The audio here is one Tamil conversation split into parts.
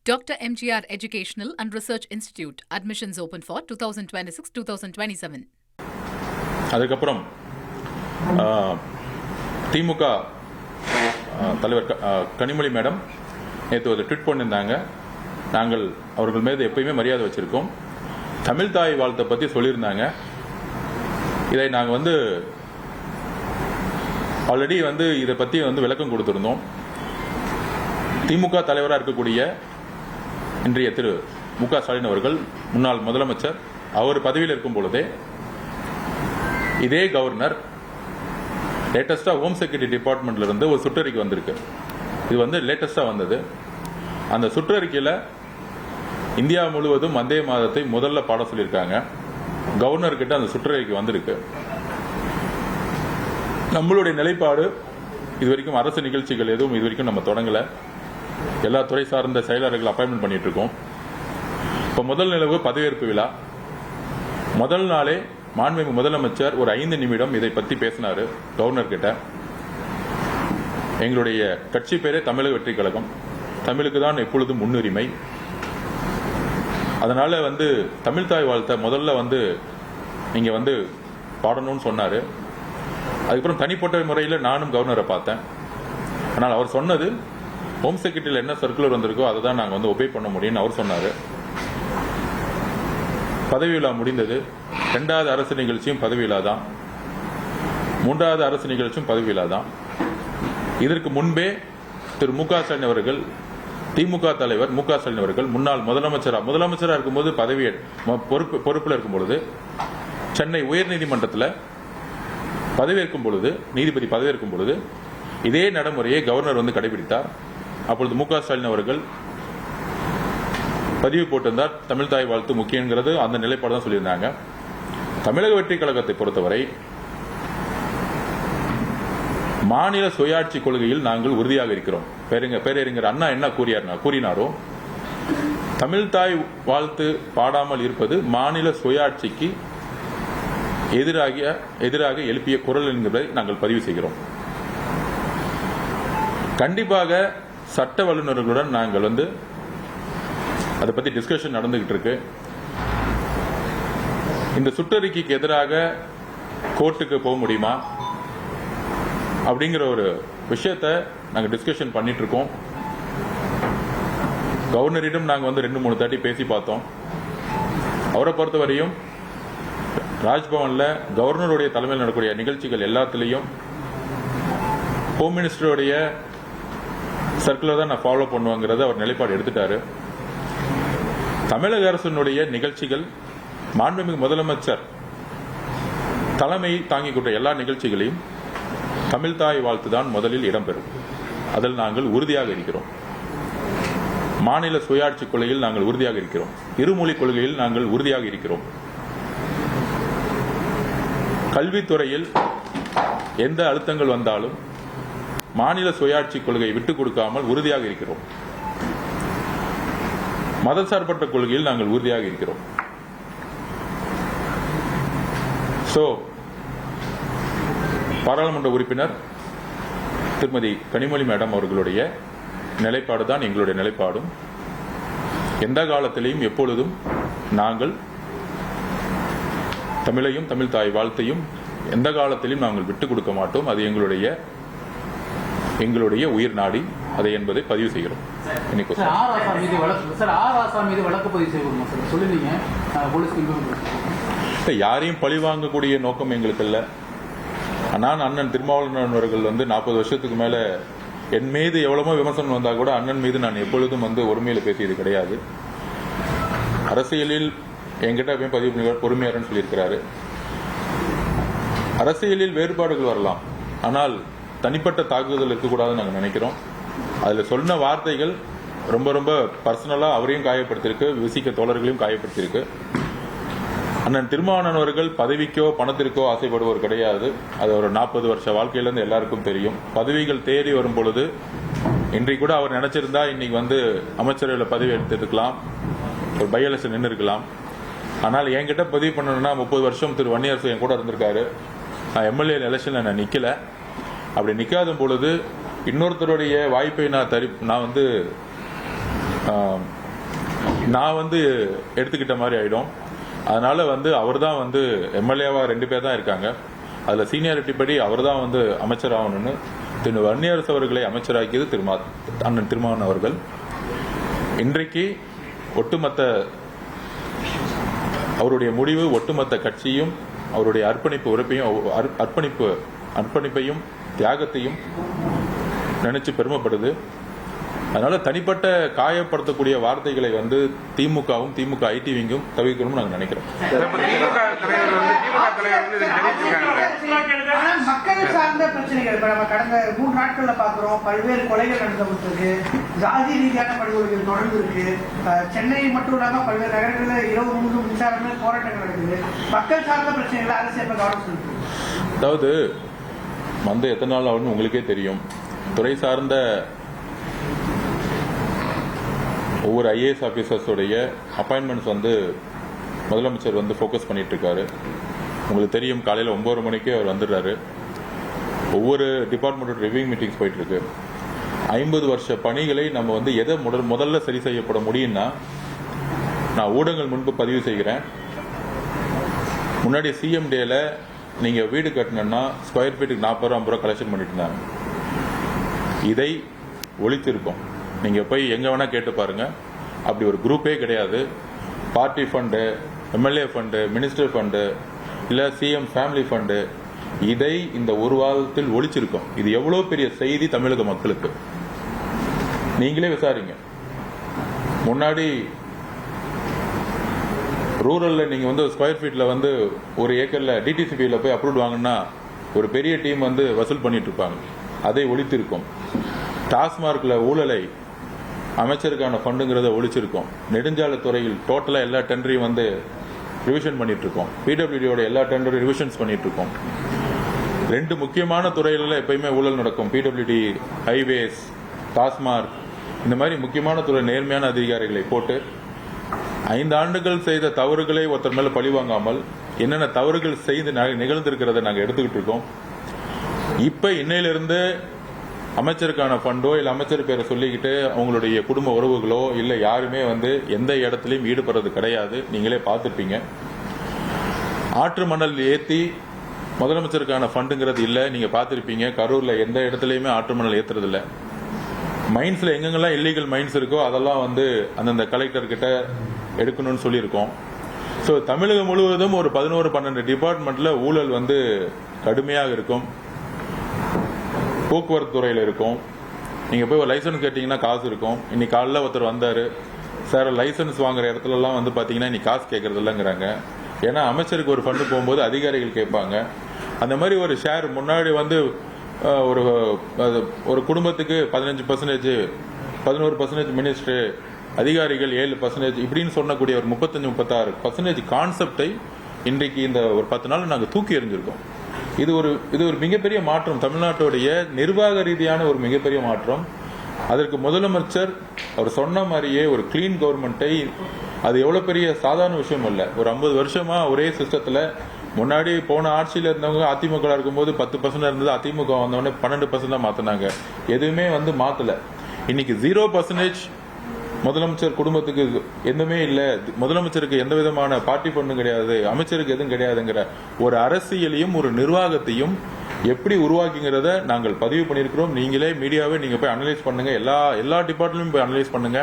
Dr. MGR Educational and Research Institute. Admissions open for 2026-2027. அதுக்கப்புறம் திமுக தலைவர் கனிமொழி மேடம் நேற்று ஒரு ட்வீட் பண்ணியிருந்தாங்க. நாங்கள் அவர்கள் மீது எப்பயுமே மரியாதை வச்சிருக்கோம். தமிழ் தாய் வாழ்த்தை பற்றி சொல்லியிருந்தாங்க. இதை நாங்கள் ஆல்ரெடி இதை பற்றி விளக்கம் கொடுத்துருந்தோம். திமுக தலைவராக இருக்கக்கூடிய இன்றைய திரு மு.க. ஸ்டாலின் அவர்கள் முன்னாள் முதலமைச்சர், அவர் பதவியில் இருக்கும் பொழுதே இதே கவர்னர் லேட்டஸ்டா ஹோம் செக்யூரிட்டி டிபார்ட்மெண்ட்ல இருந்து ஒரு சுற்றறிக்கை வந்திருக்கு. இது லேட்டஸ்டா வந்தது. அந்த சுற்றறிக்கையில் இந்தியா முழுவதும் வந்தே மாதத்தை முதல்ல பாட சொல்லியிருக்காங்க. கவர்னர் கிட்ட அந்த சுற்றறிக்கை வந்திருக்கு. நம்மளுடைய நிலைப்பாடு இதுவரைக்கும் அரசு நிகழ்ச்சிகள் எதுவும் இதுவரைக்கும் நம்ம தொடங்கல. எல்லா துறை சார்ந்த செயலாளர்கள் அப்பாயின்மெண்ட் பண்ணிட்டு இருக்கோம். இப்ப முதல் நிலவு பதவியேற்பு விழா முதல் நாளே மாண்புமிகு முதலமைச்சர் ஒரு 5 நிமிடம் இதை பத்தி பேசினாரு கவர்னர் கிட்ட. எங்களுடைய கட்சி பேரே தமிழக வெற்றி கழகம், தமிழுக்கு தான் எப்பொழுதும் முன்னுரிமை. அதனால தமிழ் தாய் வாழ்த்தை முதல்ல நீங்க பாடணும்னு சொன்னாரு. அதுக்கப்புறம் தனிப்பட்ட முறையில் நானும் கவர்னரை பார்த்தேன். ஆனால் அவர் சொன்னது ஹோம் செக்ரட்டரியில் என்ன சர்க்குலர் வந்திருக்கோ அதை தான் நாங்கள் ஒபே பண்ண முடியும்னு அவர் சொன்னார். பதவி விழா முடிந்தது. 2வது அரசு நிகழ்ச்சியும் பதவி விழா தான். 3வது அரசு நிகழ்ச்சியும் பதவி விழா தான். இதற்கு முன்பே திரு மு.க. ஸ்டாலின் அவர்கள், திமுக தலைவர் மு.க. ஸ்டாலின் அவர்கள் முன்னாள் முதலமைச்சராக இருக்கும்போது பொறுப்பில் இருக்கும் பொழுது சென்னை உயர்நீதிமன்றத்தில் பதவியேற்கும் பொழுது, நீதிபதி பதவியேற்கும் பொழுது இதே நடைமுறையை கவர்னர் கடைபிடித்தார். அப்பொழுது மு.க. ஸ்டாலின் அவர்கள் பதிவு போட்டிருந்தார், தமிழ் தாய் வாழ்த்து முக்கியங்கிறது அந்த நிலைப்பாடு தான் சொல்லியிருந்தாங்க. தமிழக வெற்றி கழகத்தை பொறுத்தவரை மாநில சுயாட்சி கொள்கையில் நாங்கள் உறுதியாக இருக்கிறோம். பேரறிஞர் அண்ணா என்ன கூறினாரோ, தமிழ் தாய் வாழ்த்து பாடாமல் இருப்பது மாநில சுயாட்சிக்கு எதிராக எழுப்பிய குரல் என்கிறதை நாங்கள் பதிவு செய்கிறோம். கண்டிப்பாக சட்ட வல்லுநர்களுடன் நாங்கள் அதை பத்தி டிஸ்கஷன் நடந்துகிட்டு இருக்கு. இந்த சுற்றறிக்கைக்கு எதிராக கோர்ட்டுக்கு போக முடியுமா அப்படிங்கிற ஒரு விஷயத்தை நாங்கள் டிஸ்கஷன் பண்ணிட்டு இருக்கோம். கவர்னரிடம் நாங்கள் 2-3 தாட்டி பேசி பார்த்தோம். அவரை பொறுத்தவரையும் ராஜ்பவன்ல கவர்னருடைய தலைமையில் நடக்கூடிய நிகழ்ச்சிகள் எல்லாத்திலையும் ஹோம் மினிஸ்டருடைய சர்க்குலர் தான் நான் ஃபாலோ பண்ணுவாங்கிறத அவர் நிலைப்பாடு எடுத்துட்டாரு. தமிழக அரசினுடைய நிகழ்ச்சிகள் மாண்புமிகு முதலமைச்சர் தலைமை தாங்கிக் கொண்ட எல்லா நிகழ்ச்சிகளையும் தமிழ் தாய் வாழ்த்து தான் முதலில் இடம்பெறும். அதில் நாங்கள் உறுதியாக இருக்கிறோம். மாநில சுயாட்சி கொள்கையில் நாங்கள் உறுதியாக இருக்கிறோம். இருமொழி கொள்கையில் நாங்கள் உறுதியாக இருக்கிறோம். கல்வித்துறையில் எந்த அழுத்தங்கள் வந்தாலும் மாநில சுயாட்சி கொள்கையை விட்டுக் கொடுக்காமல் உறுதியாக இருக்கிறோம். மதசார்பற்ற கொள்கையில் நாங்கள் உறுதியாக இருக்கிறோம். பாராளுமன்ற உறுப்பினர் திருமதி கனிமொழி மேடம் அவர்களுடைய நிலைப்பாடு தான் எங்களுடைய நிலைப்பாடும். எந்த காலத்திலையும் எப்பொழுதும் நாங்கள் தமிழையும் தமிழ் தாய் வாழ்த்தையும் எந்த காலத்திலும் நாங்கள் விட்டுக் கொடுக்க மாட்டோம். அது எங்களுடைய உயிர் நாடி அதை என்பதை பதிவு செய்கிறோம். யாரையும் பழி வாங்கக்கூடிய நோக்கம் எங்களுக்கு இல்லை. நான் அண்ணன் திருமாவளவன் அவர்கள் 40 வருஷத்துக்கு மேல என் மீது எவ்வளவோ விமர்சனம் வந்தா கூட அண்ணன் மீது நான் எப்பொழுதும் ஒருமையில பேசியது கிடையாது. அரசியலில் என்கிட்ட பதிவு பண்ணி பொறுமையாரன்னு சொல்லியிருக்கிறாரு. அரசியலில் வேறுபாடுகள் வரலாம், ஆனால் தனிப்பட்ட தாக்குதல் இருக்கக்கூடாதுன்னு நாங்கள் நினைக்கிறோம். அதுல சொன்ன வார்த்தைகள் ரொம்ப ரொம்ப பர்சனலா அவரையும் காயப்படுத்திருக்கு, விசிக்க தோழர்களையும் காயப்படுத்திருக்கு. அண்ணன் திருமாவளவன் அவர்கள் பதவிக்கோ பணத்திற்கோ ஆசைப்படுவோர் கிடையாது. அது ஒரு 40 வருஷ வாழ்க்கையிலிருந்து எல்லாருக்கும் தெரியும். பதவிகள் தேடி வரும் பொழுது இன்றைக்கு கூட அவர் நினைச்சிருந்தா இன்னைக்கு அமைச்சரவையில் பதவி எடுத்துருக்கலாம், ஒரு பை எலெக்ஷன் நின்று இருக்கலாம். ஆனால் என்கிட்ட பதிவு பண்ணணும்னா 30 வருஷம் திரு வன்னியரசு என் கூட இருந்திருக்காரு. நான் எம்எல்ஏ எலெக்ஷன்ல நான் நிக்கல. அப்படி நிக்காத பொழுது இன்னொருத்தருடைய வாய்ப்பை நான் நான் வந்து எடுத்துக்கிட்ட மாதிரி ஆயிடும். அதனால வந்து அவர் தான் வந்து எம்எல்ஏவா 2 பேர் தான் இருக்காங்க. அதுல சீனியாரிட்டி படி அவர் தான் வந்து அமைச்சர் ஆகணும்னு திரு வன்னியரசு அவர்களை அமைச்சராக்கியது அண்ணன் திருமாவளவன் அவர்கள். இன்றைக்கு ஒட்டுமொத்த அவருடைய முடிவு ஒட்டுமொத்த கட்சியும் அவருடைய அர்ப்பணிப்பையும் தியாகத்தையும் நினைச்சு பெருமைப்படுது. அதனால தனிப்பட்ட காயப்படுத்தக்கூடிய வார்த்தைகளை வந்து திமுகவும் திமுக ஐடி விங்கும் தவிர்க்கணும்னு நாங்கள் நினைக்கிறோம். மக்கள் சார்ந்த பிரச்சனைகள் இப்ப நம்ம கடந்த 3 நாட்கள்ல பாக்குறோம். பல்வேறு கொலைகள் நடந்துருக்கு, ஜாதி ரீதியான படுகொலைகள் தொடர்ந்து இருக்கு. சென்னை மட்டும் இல்லாம பல்வேறு நகரங்களில் இரவு முழுவதும் மின்சாரங்கள் போராட்டங்கள் நடக்குது. மக்கள் சார்ந்த பிரச்சனைகளை அரசியல் கவனம் செலுத்துது. அதாவது வந்து எத்தனை நாள் ஆகும்னு உங்களுக்கே தெரியும். துறை சார்ந்த ஒவ்வொரு ஐஏஎஸ் ஆபீசர்ஸோடைய அப்பாயின்மெண்ட்ஸ் வந்து முதலமைச்சர் வந்து ஃபோக்கஸ் பண்ணிட்டு இருக்காரு. உங்களுக்கு தெரியும், காலையில் 9 மணிக்கு அவர் வந்துடுறாரு. ஒவ்வொரு டிபார்ட்மெண்டோட ரிவ்யூ மீட்டிங்ஸ் போயிட்டு இருக்கு. 50 வருஷ பணிகளை நம்ம வந்து எதை முதல்ல சரி செய்யப்பட முடியும்னா, நான் ஊடகங்கள் முன்பு பதிவு செய்கிறேன். முன்னாடி சிஎம் டேல நீங்க வீடு கட்டணும்னா ஸ்கொயர் ஃபீட்டுக்கு 40 ரூபா 50 ரூபா கலெக்ஷன் பண்ணிட்டு இருந்தாங்க. இதை ஒழித்திருக்கோம். நீங்க போய் எங்க வேணா கேட்டு பாருங்க. அப்படி ஒரு குரூப்பே கிடையாது. Party fund, MLA fund, minister fund, இல்ல சிஎம் ஃபேமிலி ஃபண்டு, இதை இந்த ஒரு வாரத்தில் ஒழிச்சிருக்கோம். இது எவ்வளவு பெரிய செய்தி தமிழக மக்களுக்கு. நீங்களே விசாரிங்க. முன்னாடி ரூரல்ல நீங்க வந்து ஸ்கொயர் ஃபீட்ல வந்து ஒரு ஏக்கர்ல டிடிசிபியில போய் அப்ரூவ் வாங்கினா ஒரு பெரிய டீம் வந்து வசூல் பண்ணிட்டு இருப்பாங்க. அதை ஒழித்திருக்கோம். டாஸ்மார்க்ல ஊழலை அமைச்சருக்கான ஃபண்டுங்கிறத ஒழிச்சிருக்கோம். நெடுஞ்சாலைத்துறையில் டோட்டலா எல்லா டெண்டரையும் வந்து ரிவிஷன் பண்ணிட்டு இருக்கோம். பிடபிள்யூடியோட எல்லா டெண்டரும் ரிவிஷன்ஸ் பண்ணிட்டு இருக்கோம். 2 முக்கியமான துறைகளில் எப்பயுமே ஊழல் நடக்கும். பிடபிள்யூடி, ஹைவேஸ், டாஸ்மார்க், இந்த மாதிரி முக்கியமான துறை நேர்மையான அதிகாரிகளை போட்டு 5 ஆண்டுகள் செய்த தவறுகளை ஒருத்தர் மேல பழி வாங்காமல் என்னென்ன தவறுகள் செய்து நிகழ்ந்திருக்கிறத நாங்கள் எடுத்துக்கிட்டு இருக்கோம். இப்ப இன்னையிலிருந்து அமைச்சருக்கான ஃபண்டோ இல்ல அமைச்சர் பேரை சொல்லிக்கிட்டு அவங்களுடைய குடும்ப உறவுகளோ இல்ல யாருமே வந்து எந்த இடத்துலயும் ஈடுபடுறது கிடையாது. நீங்களே பார்த்துருப்பீங்க. ஆற்று மணல் ஏத்தி முதலமைச்சருக்கான ஃபண்டுங்கிறது இல்ல. நீங்க பார்த்திருப்பீங்க, கரூர்ல எந்த இடத்துலயுமே ஆற்று மணல் ஏத்துறது இல்ல. மைன்ஸ்ல எங்கெங்கெல்லாம் இல்லீகல் மைன்ஸ் இருக்கோ அதெல்லாம் வந்து அந்தந்த கலெக்டர் கிட்ட எடுக்கணும்னு சொல்லியிருக்கோம். ஸோ தமிழகம் முழுவதும் ஒரு 11-12 டிபார்ட்மெண்ட்ல ஊழல் வந்து கடுமையாக இருக்கும். போக்குவரத்து துறையில் இருக்கும். நீங்க போய் ஒரு லைசன்ஸ் கேட்டீங்கன்னா காசு இருக்கும். இன்னைக்கு காலையில் ஒருத்தர் வந்தாரு, சார் லைசன்ஸ் வாங்குற இடத்துல எல்லாம் வந்து பாத்தீங்கன்னா இன்னைக்கு காசு கேட்கறது இல்லைங்கிறாங்க. ஏன்னா அமைச்சருக்கு ஒரு ஃபண்டு போகும்போது அதிகாரிகள் கேட்பாங்க. அந்த மாதிரி ஒரு ஷேர் முன்னாடி வந்து ஒரு குடும்பத்துக்கு 15%, 11% மினிஸ்டர், அதிகாரிகள் 7% இப்படின்னு சொன்னக்கூடிய ஒரு 35-36% கான்செப்டை இன்றைக்கு இந்த ஒரு 10 நாள் நாங்கள் தூக்கி எறிஞ்சிருக்கோம். இது ஒரு மிகப்பெரிய மாற்றம், தமிழ்நாட்டுடைய நிர்வாக ரீதியான ஒரு மிகப்பெரிய மாற்றம். அதற்கு முதலமைச்சர் அவர் சொன்ன மாதிரியே ஒரு கிளீன் கவர்மெண்ட்டை, அது எவ்வளவு பெரிய சாதாரண விஷயம் இல்ல. ஒரு 50 வருஷமா ஒரே சிஸ்டத்துல முன்னாடி போன ஆட்சியில இருந்தவங்க அதிமுக இருக்கும்போது 10% இருந்தது, அதிமுக வந்தவொடனே 12% தான் மாத்தினாங்க. எதுவுமே வந்து மாத்தல. இன்னைக்கு 0% முதலமைச்சர் குடும்பத்துக்கு எதுவுமே இல்ல, முதலமைச்சருக்கு எந்த விதமான பார்ட்டி ஃபண்டும் கிடையாது, அமைச்சருக்கு எதுவும் கிடையாதுங்கிற ஒரு அரசியலையும் ஒரு நிர்வாகத்தையும் எப்படி உருவாக்குங்கிறத நாங்கள் பதிவு பண்ணியிருக்கிறோம். நீங்களே மீடியாவே நீங்க போய் அனலைஸ் பண்ணுங்க. எல்லா டிபார்ட்மெண்ட்லயும் போய் அனலைஸ் பண்ணுங்க.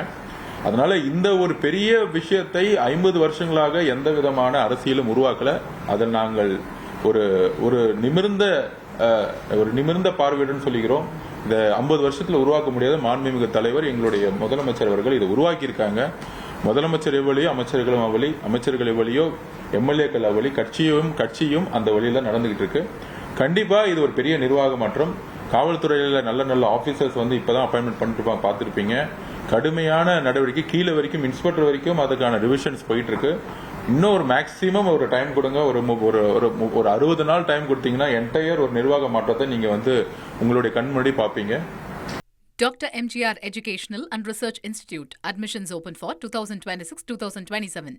அதனால இந்த ஒரு பெரிய விஷயத்தை 50 வருஷங்களாக எந்த விதமான அரசியலும் உருவாக்கல. அதில் நாங்கள் ஒரு நிமிர்ந்த பார்வையுடன் சொல்லுகிறோம். இந்த 50 வருஷத்துல உருவாக்க முடியாத மாண்புமிகு தலைவர் எங்களுடைய முதலமைச்சர் அவர்கள் இதை உருவாக்கி இருக்காங்க. முதலமைச்சர் எவ்வளியோ அமைச்சர்களும் அவளி, அமைச்சர்கள் எவ்வளியோ எம்எல்ஏக்கள் அவளி, கட்சியும் அந்த வழியில நடந்துகிட்டு இருக்கு. கண்டிப்பா இது ஒரு பெரிய நிர்வாக மாற்றம். காவல்துறையில நல்ல ஆபீசர்ஸ் வந்து இப்பதான் அப்பாயின்மெண்ட் பண்ணிட்டு பார்த்திருப்பீங்க. கடுமையான நடவடிக்கை, கீழே வரைக்கும் இன்ஸ்பெக்டர் வரைக்கும் அதுக்கான ரிவிஷன்ஸ் போயிட்டு இருக்கு. இன்னும் ஒரு மேக்சிமம் ஒரு டைம் கொடுங்க. ஒரு 60 நாள் டைம் கொடுத்தீங்கன்னா என்டையர் ஒரு நிர்வாக மாற்றத்தை நீங்க வந்து உங்களுடைய கண் முன்னாடி பாப்பீங்க. Dr. MGR Educational and Research Institute. Admissions open for 2026-2027.